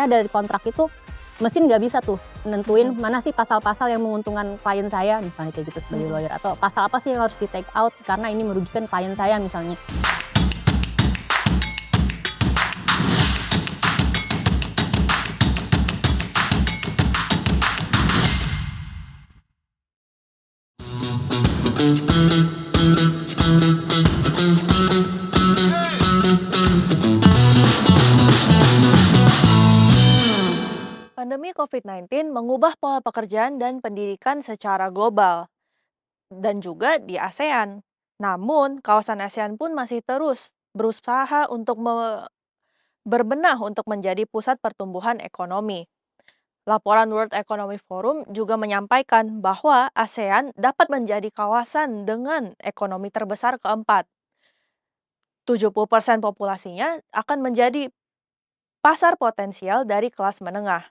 Dari kontrak itu, mesin nggak bisa tuh nentuin mana sih pasal-pasal yang menguntungkan klien saya, misalnya kayak gitu sebagai Mhm. lawyer, atau pasal apa sih yang harus di-take out karena ini merugikan klien saya misalnya. Pandemi COVID-19 mengubah pola pekerjaan dan pendidikan secara global dan juga di ASEAN. Namun, kawasan ASEAN pun masih terus berusaha untuk berbenah untuk menjadi pusat pertumbuhan ekonomi. Laporan World Economic Forum juga menyampaikan bahwa ASEAN dapat menjadi kawasan dengan ekonomi terbesar keempat. 70% populasinya akan menjadi pasar potensial dari kelas menengah.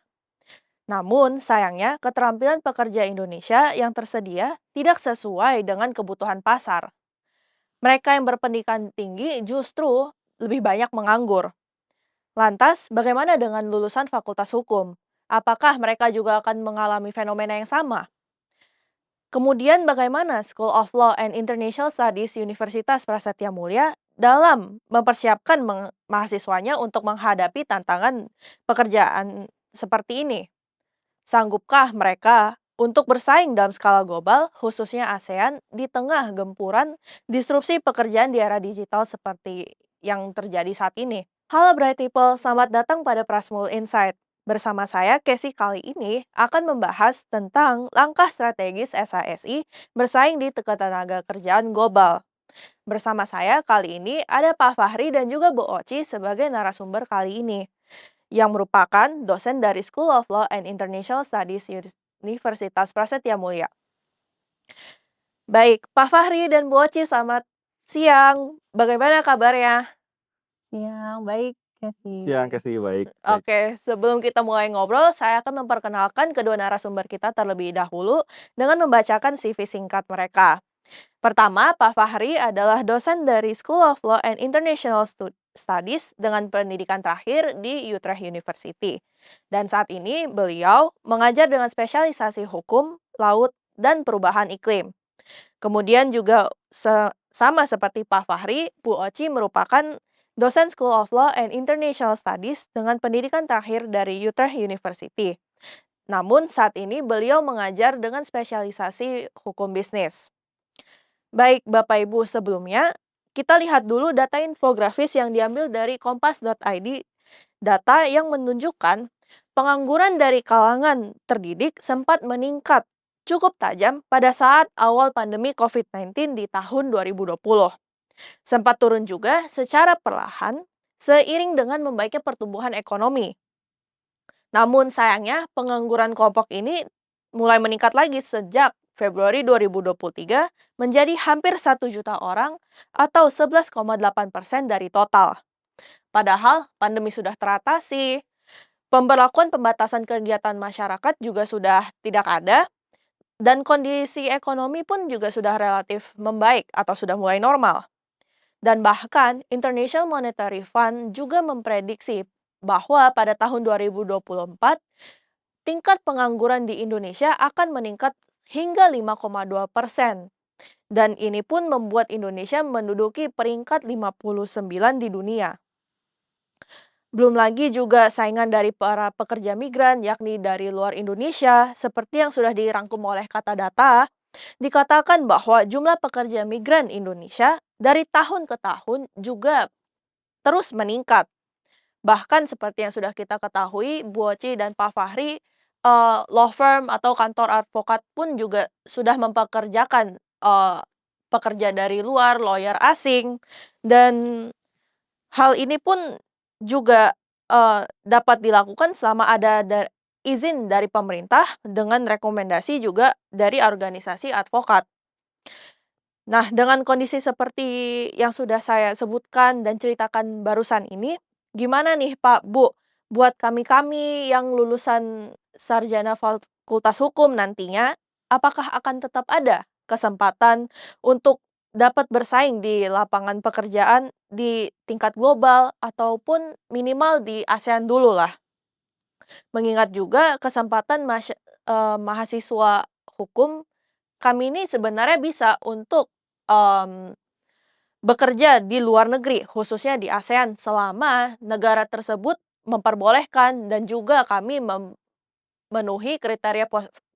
Namun, sayangnya keterampilan pekerja Indonesia yang tersedia tidak sesuai dengan kebutuhan pasar. Mereka yang berpendidikan tinggi justru lebih banyak menganggur. Lantas, bagaimana dengan lulusan Fakultas Hukum? Apakah mereka juga akan mengalami fenomena yang sama? Kemudian bagaimana School of Law and International Studies Universitas Prasetya Mulia dalam mempersiapkan mahasiswanya untuk menghadapi tantangan pekerjaan seperti ini? Sanggupkah mereka untuk bersaing dalam skala global, khususnya ASEAN, di tengah gempuran disrupsi pekerjaan di era digital seperti yang terjadi saat ini? Halo Bright People, selamat datang pada Prasmul Insight. Bersama saya, Casey, kali ini akan membahas tentang langkah strategis SHSI bersaing di ketenaga kerjaan global. Bersama saya kali ini ada Pak Fahri dan juga Bu Oci sebagai narasumber kali ini, yang merupakan dosen dari School of Law and International Studies Universitas Prasetya Mulia. Baik, Pak Fahri dan Bu Oci, selamat siang. Bagaimana kabarnya? Siang, baik Kesi. Siang, Kasih. Baik baik. Oke, sebelum kita mulai ngobrol, saya akan memperkenalkan kedua narasumber kita terlebih dahulu dengan membacakan CV singkat mereka. Pertama, Pak Fahri adalah dosen dari School of Law and International Studies dengan pendidikan terakhir di Utrecht University. Dan saat ini beliau mengajar dengan spesialisasi hukum, laut, dan perubahan iklim. Kemudian juga sama seperti Pak Fahri, Bu Oci merupakan dosen School of Law and International Studies dengan pendidikan terakhir dari Utrecht University. Namun saat ini beliau mengajar dengan spesialisasi hukum bisnis. Baik Bapak Ibu, sebelumnya kita lihat dulu data infografis yang diambil dari kompas.id, data yang menunjukkan pengangguran dari kalangan terdidik sempat meningkat cukup tajam pada saat awal pandemi COVID-19 di tahun 2020. Sempat turun juga secara perlahan seiring dengan membaiknya pertumbuhan ekonomi. Namun sayangnya pengangguran kelompok ini mulai meningkat lagi sejak Februari 2023 menjadi hampir 1 juta orang atau 11,8% dari total. Padahal pandemi sudah teratasi, pemberlakuan pembatasan kegiatan masyarakat juga sudah tidak ada, dan kondisi ekonomi pun juga sudah relatif membaik atau sudah mulai normal. Dan bahkan International Monetary Fund juga memprediksi bahwa pada tahun 2024 tingkat pengangguran di Indonesia akan meningkat hingga 5,2%. Dan ini pun membuat Indonesia menduduki peringkat 59 di dunia. Belum lagi juga saingan dari para pekerja migran, yakni dari luar Indonesia, seperti yang sudah dirangkum oleh Kata Data, dikatakan bahwa jumlah pekerja migran Indonesia dari tahun ke tahun juga terus meningkat. Bahkan seperti yang sudah kita ketahui, Bu Oci dan Pak Fahri, law firm atau kantor advokat pun juga sudah mempekerjakan pekerja dari luar, lawyer asing, dan hal ini pun juga dapat dilakukan selama ada izin dari pemerintah dengan rekomendasi juga dari organisasi advokat. Nah, dengan kondisi seperti yang sudah saya sebutkan dan ceritakan barusan ini, gimana nih Pak, Bu, buat kami-kami yang lulusan sarjana Fakultas Hukum nantinya, apakah akan tetap ada kesempatan untuk dapat bersaing di lapangan pekerjaan di tingkat global ataupun minimal di ASEAN dulu lah? Mengingat juga kesempatan mahasiswa hukum kami ini sebenarnya bisa untuk, mmm, bekerja di luar negeri, khususnya di ASEAN, selama negara tersebut memperbolehkan dan juga kami memenuhi kriteria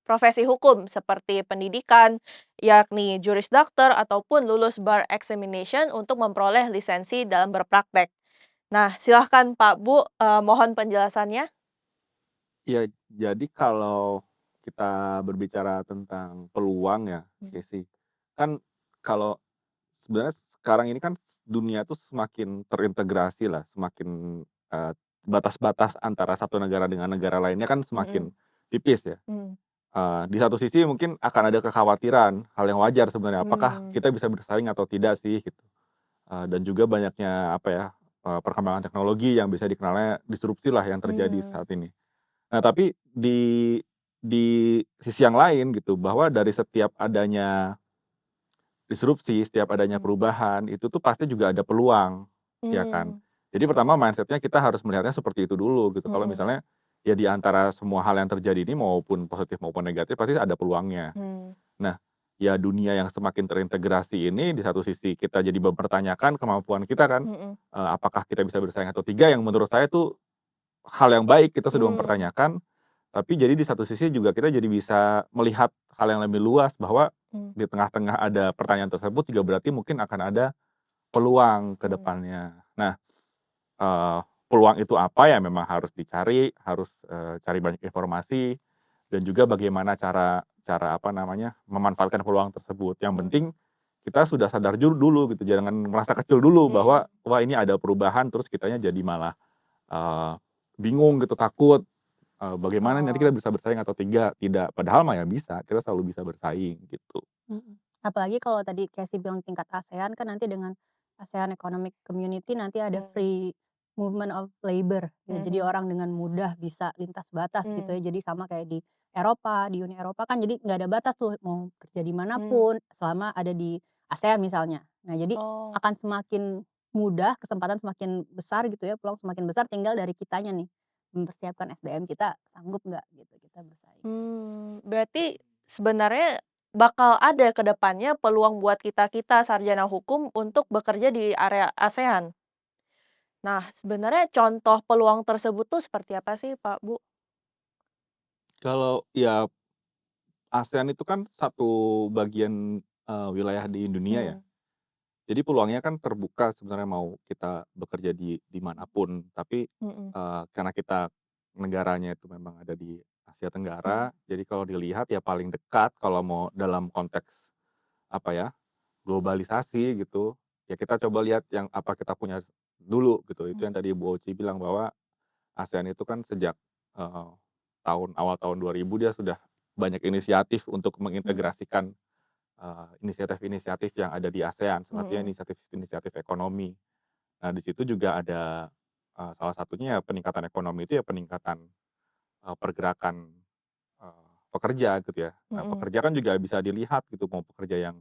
profesi hukum seperti pendidikan, yakni Juris Doctor ataupun lulus bar examination untuk memperoleh lisensi dalam berpraktek. Nah, silahkan Pak, Bu, mohon penjelasannya. Ya, jadi kalau kita berbicara tentang peluang ya, Mmm, Casey, kan kalau sebenarnya sekarang ini kan dunia tuh semakin terintegrasi lah, semakin, batas-batas antara satu negara dengan negara lainnya kan mhm, semakin tipis ya. mhm, Di satu sisi mungkin akan ada kekhawatiran, hal yang wajar sebenarnya, apakah mmm, kita bisa bersaing atau tidak sih gitu. Dan juga banyaknya apa ya, perkembangan teknologi yang bisa dikenalnya disrupsi lah yang terjadi mmm, saat ini. Nah, tapi di sisi yang lain gitu, bahwa dari setiap adanya disrupsi, setiap adanya mhm, perubahan, itu tuh pasti juga ada peluang, ya kan. mmm, Jadi pertama mindset-nya kita harus melihatnya seperti itu dulu gitu. Kalau mhm, misalnya, ya di antara semua hal yang terjadi ini maupun positif maupun negatif pasti ada peluangnya. mmm, Nah, ya dunia yang semakin terintegrasi ini di satu sisi kita jadi mempertanyakan kemampuan kita kan, mhm, apakah kita bisa bersaing atau tidak, yang menurut saya tuh hal yang baik kita sudah mmm, mempertanyakan, tapi jadi di satu sisi juga kita jadi bisa melihat hal yang lebih luas bahwa mmm, di tengah-tengah ada pertanyaan tersebut juga berarti mungkin akan ada peluang ke mmm, depannya. Nah, eee, peluang itu apa ya memang harus dicari, harus, cari banyak informasi dan juga bagaimana cara cara apa namanya, memanfaatkan peluang tersebut. Yang mmm, penting kita sudah sadar dulu gitu, jangan merasa kecil dulu mmm, bahwa, wah ini ada perubahan terus kitanya jadi malah, eee, bingung gitu, takut. Bagaimana nanti kita oh, bisa bersaing atau tidak, padahal mah ya bisa, kita selalu bisa bersaing gitu. Mhm. Apalagi kalau tadi Casey bilang tingkat ASEAN kan nanti dengan ASEAN Economic Community nanti ada mmm, free movement of labor gitu. Jadi mhm, orang dengan mudah bisa lintas batas gitu mmm, ya. Jadi sama kayak di Eropa, di Uni Eropa kan jadi nggak ada batas tuh mau kerja di mmm, manapun selama ada di ASEAN misalnya. Nah jadi oh, akan semakin mudah, kesempatan semakin besar gitu ya, peluang semakin besar tinggal dari kitanya nih, mempersiapkan SDM kita sanggup nggak gitu kita bersaing. berarti sebenarnya bakal ada ke depannya peluang buat kita-kita sarjana hukum untuk bekerja di area ASEAN? Nah, sebenarnya contoh peluang tersebut tuh seperti apa sih, Pak, Bu? Kalau ya ASEAN itu kan satu bagian, wilayah di dunia ya. Mmm, Jadi peluangnya kan terbuka sebenarnya mau kita bekerja di manapun, tapi, mhm, karena kita negaranya itu memang ada di Asia mmm, Tenggara, jadi kalau dilihat ya paling dekat kalau mau dalam konteks, apa ya, globalisasi gitu, ya kita coba lihat yang apa kita punya dulu gitu. Itu mmm, yang tadi Bu Oci bilang bahwa ASEAN itu kan sejak, eee, awal tahun 2000 dia sudah banyak inisiatif untuk mhm, mengintegrasikan, inisiatif-inisiatif yang ada di ASEAN, salah satunya mhm, inisiatif-inisiatif ekonomi. Nah, di situ juga ada, salah satunya ya peningkatan ekonomi itu ya peningkatan, pergerakan, pekerja gitu ya. Nah, mhm, pekerja kan juga bisa dilihat gitu mau pekerja yang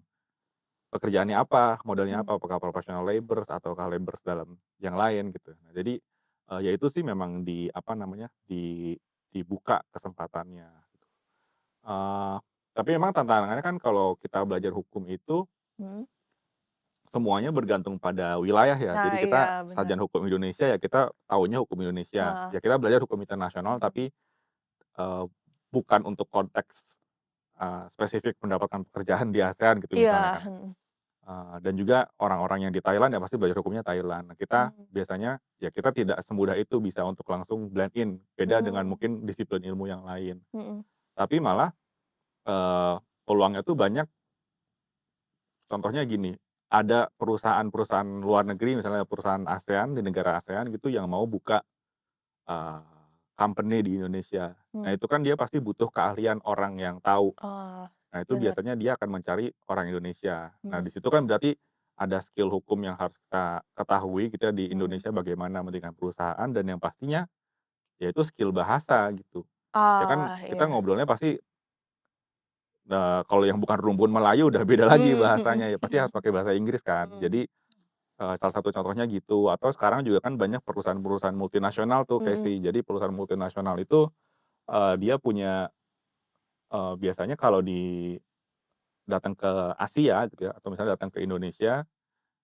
pekerjaannya apa, modelnya mmm, apa, apakah professional labours ataukah labours dalam yang lain gitu. Nah, jadi, ya itu sih memang apa namanya, dibuka kesempatannya gitu. Eee, tapi memang tantangannya kan kalau kita belajar hukum itu mhm. semuanya bergantung pada wilayah ya. Nah, Jadi iya kita bener, sarjana hukum Indonesia ya kita taunya hukum Indonesia. heeh, Ya kita belajar hukum internasional mhm, tapi, eee, bukan untuk konteks, spesifik mendapatkan pekerjaan di ASEAN gitu misalnya iya, kan. mhm, Dan juga orang-orang yang di Thailand ya pasti belajar hukumnya Thailand. Nah kita mmm, biasanya ya kita tidak semudah itu bisa untuk langsung blend in, beda dengan mmm, mungkin disiplin ilmu yang lain. mhm, Tapi malah, peluangnya tuh banyak, contohnya gini, ada perusahaan-perusahaan luar negeri misalnya perusahaan ASEAN di negara ASEAN gitu yang mau buka, eee, company di Indonesia. Nah mmm, itu kan dia pasti butuh keahlian orang yang tahu. oh, Nah, itu bener, biasanya dia akan mencari orang Indonesia. Nah, di mhm, situ kan berarti ada skill hukum yang harus kita ketahui kita di mhm, Indonesia bagaimana mendirikan perusahaan dan yang pastinya yaitu skill bahasa gitu. Ya kan ah, kita iya, ngobrolnya pasti, kalau yang bukan rumpun Melayu udah beda lagi mmm, mhm, bahasanya ya pasti harus pakai bahasa Inggris kan. Mhm. Jadi salah satu contohnya gitu, atau sekarang juga kan banyak perusahaan-perusahaan multinasional tuh, Mhm. Casey. Jadi perusahaan multinasional itu, dia punya, biasanya kalau datang ke Asia gitu ya, atau misalnya datang ke Indonesia,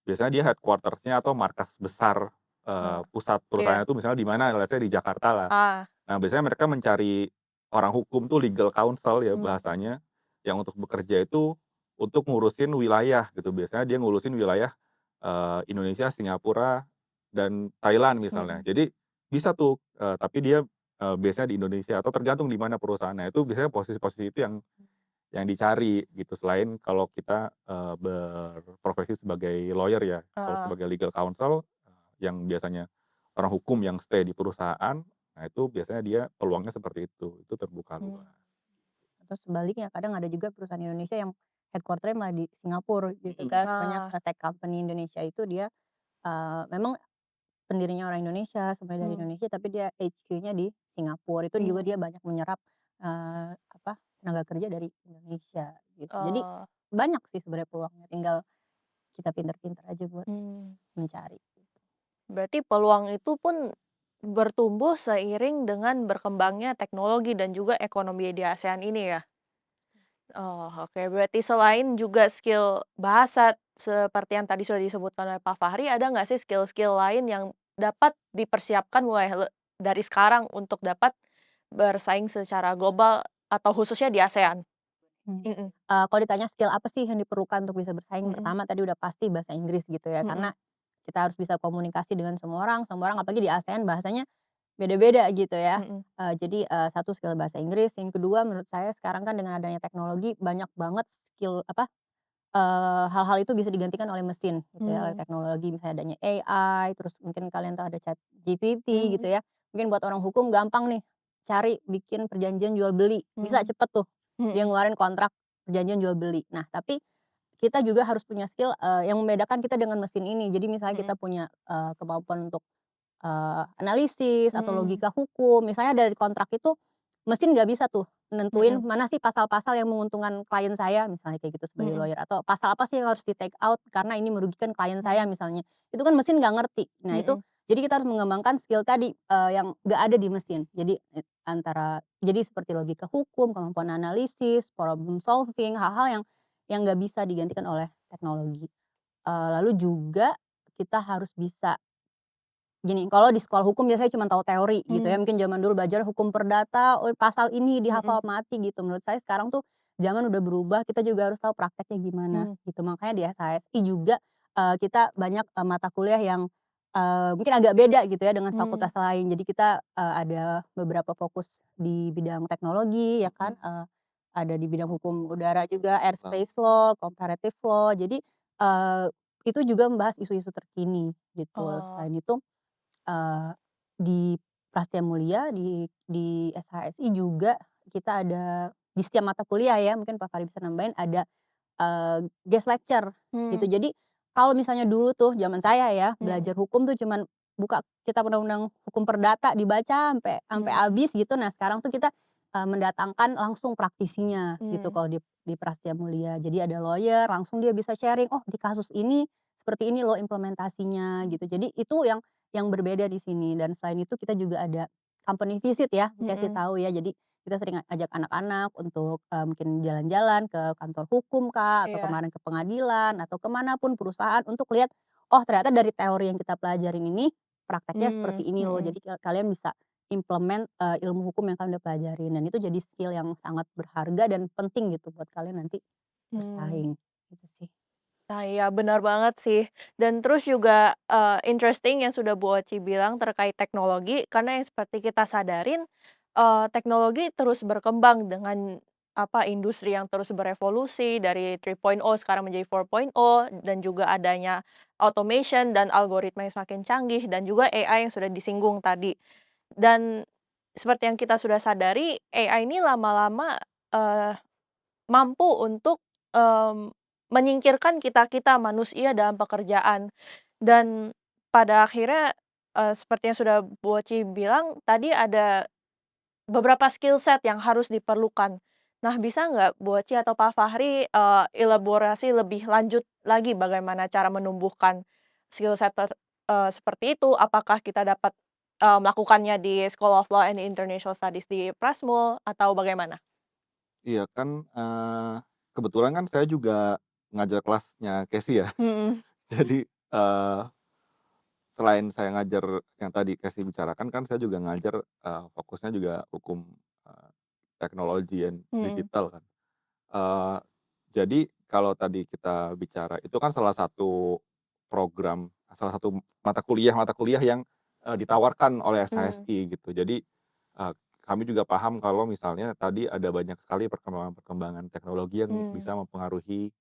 biasanya dia headquarters-nya atau markas besar, Oh, pusat iya. perusahaannya itu misalnya di mana, let's say di Jakarta lah. Ah, Nah, biasanya mereka mencari orang hukum tuh legal counsel ya mmm, bahasanya, yang untuk bekerja itu untuk ngurusin wilayah gitu. Biasanya dia ngurusin wilayah, Indonesia, Singapura, dan Thailand misalnya. mhm. Jadi bisa tuh, tapi dia, base-nya di Indonesia atau tergantung di mana perusahaannya. Itu biasanya posisi-posisi itu yang dicari gitu, selain kalau kita, berprofesi sebagai lawyer ya. Kalau Heeh. sebagai legal counsel, yang biasanya orang hukum yang stay di perusahaan, nah itu biasanya dia peluangnya seperti itu terbuka Mmm. luas. Atau sebaliknya kadang ada juga perusahaan Indonesia yang headquarter-nya malah di Singapura gitu kan. Banyak, Ah, tech company Indonesia itu dia, memang pendirinya orang Indonesia, semuanya dari mmm, Indonesia, tapi dia HQ-nya di Singapura. Itu juga mmm. dia banyak menyerap, tenaga kerja dari Indonesia gitu. Jadi Oh, banyak sih sebenarnya peluangnya, tinggal kita pinter-pinter aja buat mmm. mencari gitu. Berarti peluang itu pun bertumbuh seiring dengan berkembangnya teknologi dan juga ekonomi di ASEAN ini ya? Oh, oke. Berarti selain juga skill bahasa seperti yang tadi sudah disebutkan oleh Pak Fahri, ada nggak sih skill-skill lain yang dapat dipersiapkan mulai dari sekarang untuk dapat bersaing secara global atau khususnya di ASEAN? Mhm. Mhm, Kalau ditanya skill apa sih yang diperlukan untuk bisa bersaing, mhm, pertama tadi udah pasti bahasa Inggris gitu ya, mhm, karena kita harus bisa komunikasi dengan semua orang apalagi di ASEAN bahasanya beda-beda gitu ya. mhm, Jadi, satu skill bahasa Inggris, yang kedua menurut saya sekarang kan dengan adanya teknologi banyak banget hal-hal itu bisa digantikan oleh mesin gitu ya, oleh mmm, teknologi misalnya adanya AI, terus mungkin kalian tahu ada ChatGPT gitu mhm, ya. Mungkin buat orang hukum gampang nih, cari bikin perjanjian jual beli, bisa mmm, cepet tuh dia mhm, ngeluarin kontrak perjanjian jual beli. Nah tapi kita juga harus punya skill, yang membedakan kita dengan mesin ini. Jadi misalnya kita mhm, punya, kemampuan untuk analisis atau mhm, logika hukum, misalnya dari kontrak itu, mesin nggak bisa tuh nentuin mhm, mana sih pasal-pasal yang menguntungkan klien saya, misalnya kayak gitu sebagai mhm, lawyer, atau pasal apa sih yang harus di-take out karena ini merugikan klien saya mmm, misalnya. Itu kan mesin nggak ngerti. Nah itu, mhm, jadi kita harus mengembangkan skill tadi, yang nggak ada di mesin. Jadi, jadi seperti logika hukum, kemampuan analisis, problem solving, hal-hal yang nggak bisa digantikan oleh teknologi. Lalu juga kita harus bisa gini, kalau di sekolah hukum biasanya cuma tahu teori gitu ya, mmm, mungkin zaman dulu belajar hukum perdata, oh pasal ini mhm, dihafal mati gitu. Menurut saya sekarang tuh zaman udah berubah, kita juga harus tahu prakteknya gimana mmm, gitu. Makanya di SHSI juga, kita banyak, mata kuliah yang, mungkin agak beda gitu ya dengan mmm, fakultas lain. Jadi kita, ada beberapa fokus di bidang teknologi ya kan, mhm, ada di bidang hukum udara juga, Wow. airspace law, comparative law. Jadi, itu juga membahas isu-isu terkini gitu. oh, Selain itu di Prasetya Mulia, di SHSI juga kita ada di setiap mata kuliah ya, mungkin Pak Fahri bisa nambahin ada, guest lecture gitu. mmm, Jadi kalau misalnya dulu tuh zaman saya ya, mhm, belajar hukum tuh cuman buka kitab undang-undang hukum perdata dibaca sampai sampai mmm, habis gitu. Nah sekarang tuh kita, mendatangkan langsung praktisinya gitu mmm, kalau di Prasetya Mulia. Jadi ada lawyer, langsung dia bisa sharing, "Oh di kasus ini seperti ini loh implementasinya," gitu. Jadi itu yang berbeda di sini, dan selain itu kita juga ada company visit ya, kasih mhm, tahu ya. Jadi kita sering ajak anak-anak untuk, mungkin jalan-jalan ke kantor hukum Kak, atau iya, kemarin ke pengadilan, atau ke mana pun perusahaan untuk lihat, oh ternyata dari teori yang kita pelajarin ini, prakteknya seperti mmm, ini loh. mhm, Jadi kalian bisa implement, ilmu hukum yang kalian udah pelajarin, dan itu jadi skill yang sangat berharga dan penting gitu buat kalian nanti mmm. bersaing, gitu sih. Nah, iya benar banget sih. Dan terus juga, interesting yang sudah Bu Oci bilang terkait teknologi, karena yang seperti kita sadarin, teknologi terus berkembang dengan, industri yang terus berevolusi dari 3.0 sekarang menjadi 4.0 dan juga adanya automation dan algoritma yang semakin canggih dan juga AI yang sudah disinggung tadi. Dan seperti yang kita sudah sadari, AI ini lama-lama, eee mampu untuk, menyingkirkan kita-kita manusia dalam pekerjaan. Dan pada akhirnya, seperti yang sudah Bu Oci bilang tadi ada beberapa skill set yang harus diperlukan. Nah, bisa nggak Bu Oci atau Pak Fahri, elaborasi lebih lanjut lagi bagaimana cara menumbuhkan, skill set seperti itu? Apakah kita dapat, melakukannya di School of Law and International Studies di Prasmul atau bagaimana? Iya kan, kebetulan kan saya juga ngajar kelasnya Casey ya. Mhm. Jadi, selain saya ngajar yang tadi Casey bicarakan kan saya juga ngajar, fokusnya juga hukum, eee, teknologi dan Mhm. digital kan. Eee, jadi kalau tadi kita bicara itu kan salah satu program, salah satu mata kuliah yang, ditawarkan oleh Mmm. SHSI gitu. Jadi, kami juga paham kalau misalnya tadi ada banyak sekali perkembangan-perkembangan teknologi yang Mmm. bisa mempengaruhi,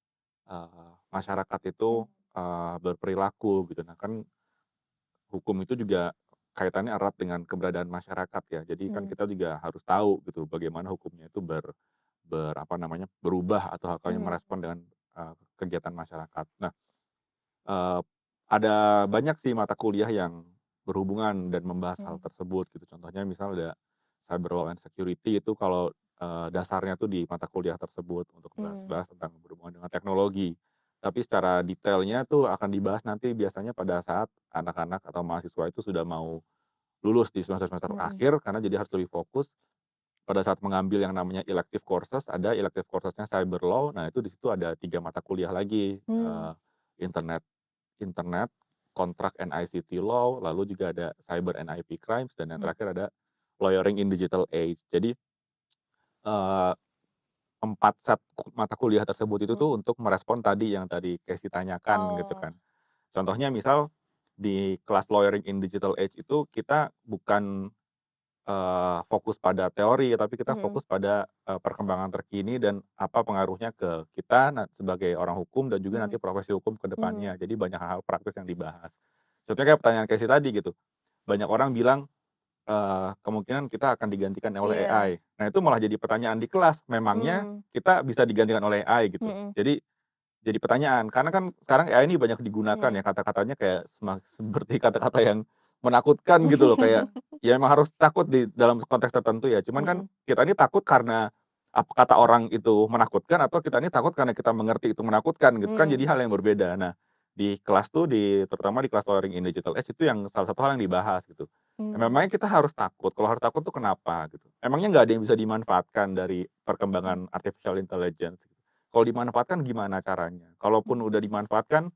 masyarakat itu, Mmm. berperilaku gitu. Nah kan hukum itu juga kaitannya erat dengan keberadaan masyarakat ya. Jadi kan Mmm. kita juga harus tahu gitu bagaimana hukumnya itu apa namanya, berubah atau hakanya Mmm. merespon dengan, kegiatan masyarakat. Nah, eee, ada banyak sih mata kuliah yang berhubungan dan membahas hal Mmm. tersebut gitu. Contohnya misal ada Cyber Law and Security itu kalau, dasarnya tuh di mata kuliah tersebut untuk Mmm. bahas-bahas tentang berhubungan dengan teknologi. Tapi secara detailnya tuh akan dibahas nanti biasanya pada saat anak-anak atau mahasiswa itu sudah mau lulus di semester-semester Mhm. akhir karena jadi harus lebih fokus pada saat mengambil yang namanya elective courses, ada elective courses-nya Cyber Law. Nah, itu di situ ada 3 mata kuliah lagi, Mmm. internet internet, Contract and ICT Law, lalu juga ada Cyber and IP Crimes, dan yang Mmm. terakhir ada Lawyering in Digital Age. Jadi, eee, 4 set mata kuliah tersebut itu Mmm. tuh untuk merespon tadi yang tadi Casey tanyakan gitu Oh. kan. Contohnya misal di kelas Lawyering in Digital Age itu kita bukan fokus pada teori, tapi kita Mhm. fokus pada, perkembangan terkini dan apa pengaruhnya ke kita sebagai orang hukum dan juga nanti Mhm. profesi hukum ke Mhm. depannya. Jadi banyak hal-hal praktis yang dibahas. Contohnya kayak pertanyaan Casey tadi gitu, banyak orang bilang, kemungkinan kita akan digantikan oleh Iya. AI. Nah itu malah jadi pertanyaan di kelas, memangnya Mmm. kita bisa digantikan oleh AI gitu? Mhm. Jadi pertanyaan, karena kan sekarang AI ini banyak digunakan Mhm. ya, kata-katanya kayak seperti kata-kata yang menakutkan gitu loh, kayak ya emang harus takut di dalam konteks tertentu ya, cuman kan Mhm. kita ini takut karena kata orang itu menakutkan atau kita ini takut karena kita mengerti itu menakutkan gitu kan, jadi Mhm. hal yang berbeda. Nah, di kelas tuh terutama di kelas Lawyering in Digital Age itu yang salah satu hal yang dibahas gitu. Mmm. Memangnya kita harus takut, kalau harus takut tuh kenapa gitu? Emangnya nggak ada yang bisa dimanfaatkan dari Mhm. perkembangan artificial intelligence? Kalau dimanfaatkan gimana caranya? Kalaupun Mmm. udah dimanfaatkan,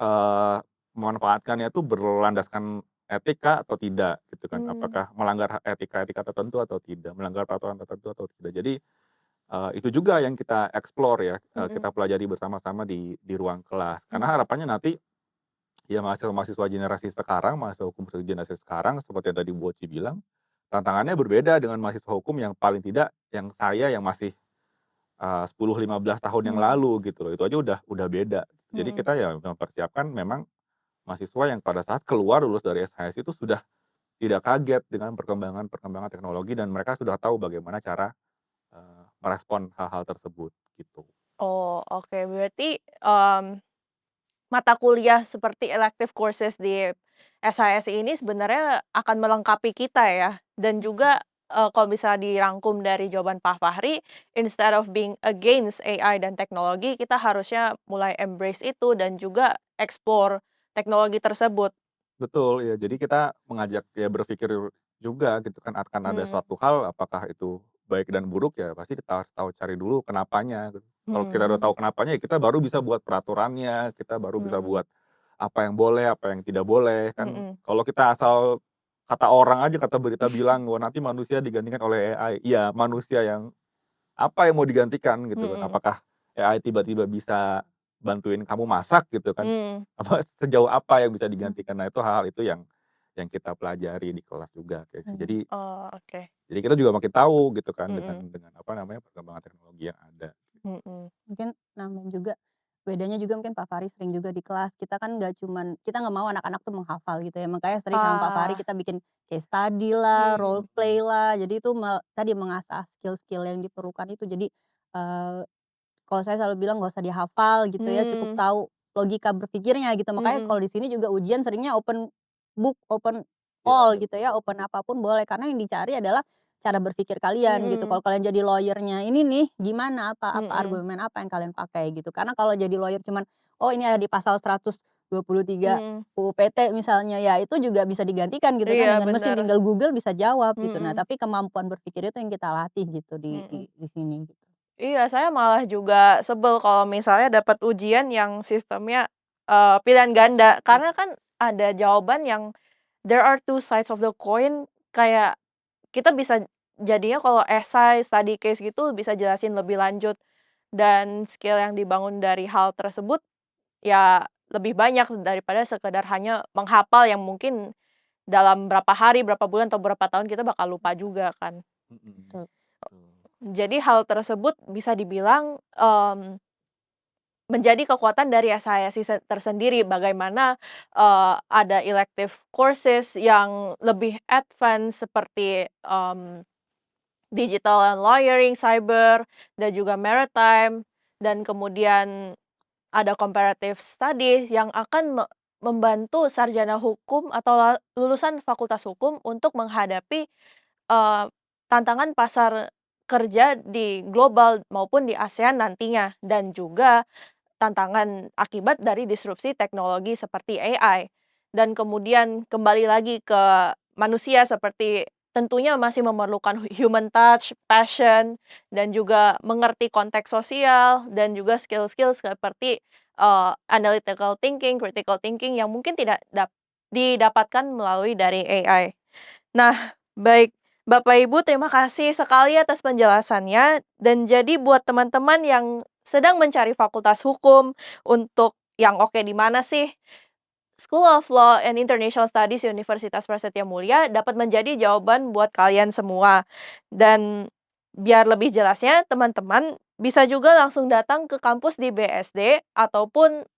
eee, memanfaatkannya itu berlandaskan etika atau tidak gitu kan. Mmm. Apakah melanggar etika-etika tertentu atau tidak, melanggar peraturan tertentu atau tidak. Jadi, itu juga yang kita explore ya, Mhm. kita pelajari bersama-sama di ruang kelas. Karena Mhm. harapannya nanti, ya mahasiswa-mahasiswa generasi sekarang, mahasiswa hukum generasi sekarang seperti yang tadi Bu Oci bilang, tantangannya berbeda dengan mahasiswa hukum yang paling tidak yang saya yang masih 10, 15 tahun yang Mmm. lalu gitu loh, itu aja udah beda. Jadi Mhm. kita ya mempersiapkan memang mahasiswa yang pada saat keluar lulus dari SHS itu sudah tidak kaget dengan perkembangan-perkembangan teknologi dan mereka sudah tahu bagaimana cara, merespon hal-hal tersebut, gitu. Oh, oke. Berarti, mata kuliah seperti elective courses di SHSI ini sebenarnya akan melengkapi kita ya, dan juga, kalau bisa dirangkum dari jawaban Pak Fahri, instead of being against AI dan teknologi, kita harusnya mulai embrace itu dan juga explore teknologi tersebut. Betul, ya jadi kita mengajak ya berpikir juga gitu kan akan ada Mmm. suatu hal apakah itu baik dan buruk ya pasti kita harus tahu cari dulu kenapanya gitu. Kalau kita udah Mhm. tahu kenapanya ya kita baru bisa buat peraturannya, kita baru bisa Mhm. buat apa yang boleh, apa yang tidak boleh kan. Mhm. Kalau kita asal kata orang aja, kata berita bilang, "Wah nanti manusia digantikan oleh AI." Iya manusia yang apa yang mau digantikan gitu kan? Mhm. Apakah AI tiba-tiba bisa bantuin kamu masak gitu kan? Mmm. Apa sejauh apa yang bisa Mmm. digantikan? Nah itu hal-hal itu yang kita pelajari di kelas juga kayak sih. Mhm. Oh, oke. Jadi kita juga makin tahu gitu kan Mhm. dengan apa namanya, perkembangan teknologi yang ada. Mhm. Mungkin nambahin juga, bedanya juga mungkin Pak Fahri sering juga di kelas, kita kan nggak cuman kita nggak mau anak-anak tuh menghafal gitu ya, makanya sering sama Pak Fahri Ah. kita bikin case study lah, Mmm. role play lah, jadi itu tadi mengasah skill-skill yang diperlukan itu. Jadi, eee, kalau saya selalu bilang nggak usah dihafal gitu ya, cukup Mmm. tahu logika berpikirnya gitu. Makanya Mhm. kalau di sini juga ujian seringnya open book, open Iya all gitu betul. ya, open apapun boleh, karena yang dicari adalah cara berpikir kalian gitu. Mhm. Kalau kalian jadi lawyer-nya ini nih, gimana, apa Mhm. argumen apa yang kalian pakai gitu. Karena kalau jadi lawyer cuman, oh ini ada di pasal 23 Mhm. UU PT misalnya, ya itu juga bisa digantikan gitu kan Iya, dengan mesin, bener. tinggal Google bisa jawab gitu. Nah, Mhm. tapi kemampuan berpikir itu yang kita latih gitu di Mhm. sini gitu. Iya, saya malah juga sebel kalau misalnya dapat ujian yang sistemnya, pilihan ganda. Karena kan ada jawaban yang there are two sides of the coin, kayak kita bisa jadinya kalau esai, study case gitu bisa jelasin lebih lanjut, dan skill yang dibangun dari hal tersebut ya lebih banyak daripada sekedar hanya menghafal yang mungkin dalam berapa hari, berapa bulan, atau berapa tahun kita bakal lupa juga kan. Mhm, Betul. betul. Jadi hal tersebut bisa dibilang, menjadi kekuatan dari SISC tersendiri, bagaimana, ada elective courses yang lebih advance seperti, digital and lawyering, cyber, dan juga maritime, dan kemudian ada comparative studies yang akan membantu sarjana hukum atau lulusan fakultas hukum untuk menghadapi, eee, tantangan pasar kerja di global maupun di ASEAN nantinya, dan juga tantangan akibat dari disrupsi teknologi seperti AI. Dan kemudian kembali lagi ke manusia, seperti tentunya masih memerlukan human touch, passion, dan juga mengerti konteks sosial, dan juga skill-skill seperti, analytical thinking, critical thinking yang mungkin tidak didapatkan melalui dari AI. Nah, baik. Bapak Ibu, terima kasih sekali atas penjelasannya. Dan jadi buat teman-teman yang sedang mencari fakultas hukum untuk yang oke di mana sih, School of Law and International Studies Universitas Prasetya Mulia dapat menjadi jawaban buat kalian semua. Dan biar lebih jelasnya, teman-teman bisa juga langsung datang ke kampus di BSD ataupun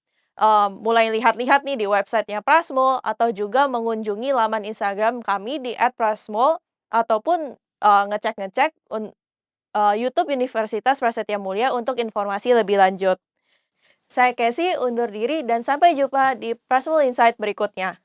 mulai lihat-lihat nih di websitenya Prasmul, atau juga mengunjungi laman Instagram kami di @prasmul, ataupun ngecek-ngecek YouTube Universitas Prasetya Mulia untuk informasi lebih lanjut. Saya Casey undur diri dan sampai jumpa di Prasmul Insight berikutnya.